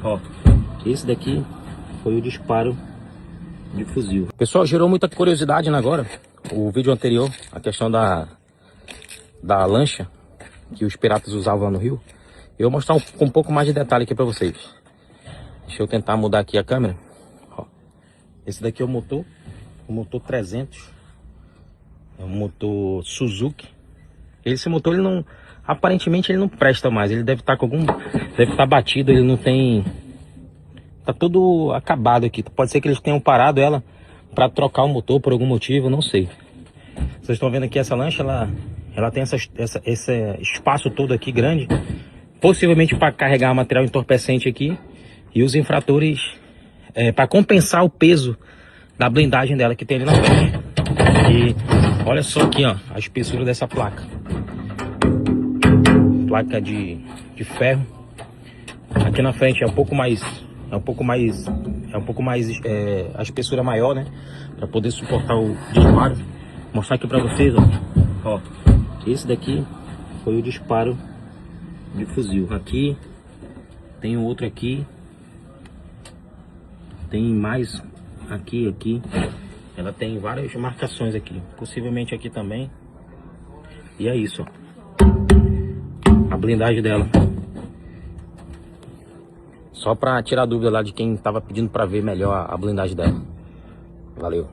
Ó, esse daqui foi o disparo de fuzil. Pessoal, gerou muita curiosidade, né, agora o vídeo anterior, a questão da lancha que os piratas usavam lá no rio. Eu vou mostrar com um pouco mais de detalhe aqui pra vocês. Deixa eu tentar mudar aqui a câmera. Ó, esse daqui é o motor 300. É um motor Suzuki. Esse motor, ele não, aparentemente ele não presta mais. Ele deve estar deve estar batido, ele não tem, tá todo acabado aqui. Pode ser que eles tenham parado ela para trocar o motor por algum motivo, não sei. Vocês estão vendo aqui essa lancha, ela tem esse espaço todo aqui grande, possivelmente para carregar material entorpecente aqui, e os infratores para compensar o peso da blindagem dela que tem ali na frente. E olha só aqui, ó, a espessura dessa placa de ferro. Aqui na frente é um pouco mais a espessura maior, né, para poder suportar o disparo. Vou mostrar aqui para vocês, ó, esse daqui foi o disparo de fuzil. Aqui tem outro aqui, tem mais aqui. Ela tem várias marcações aqui, possivelmente aqui também. E é isso, ó, a blindagem dela. Só para tirar dúvida lá de quem tava pedindo para ver melhor a blindagem dela. Valeu.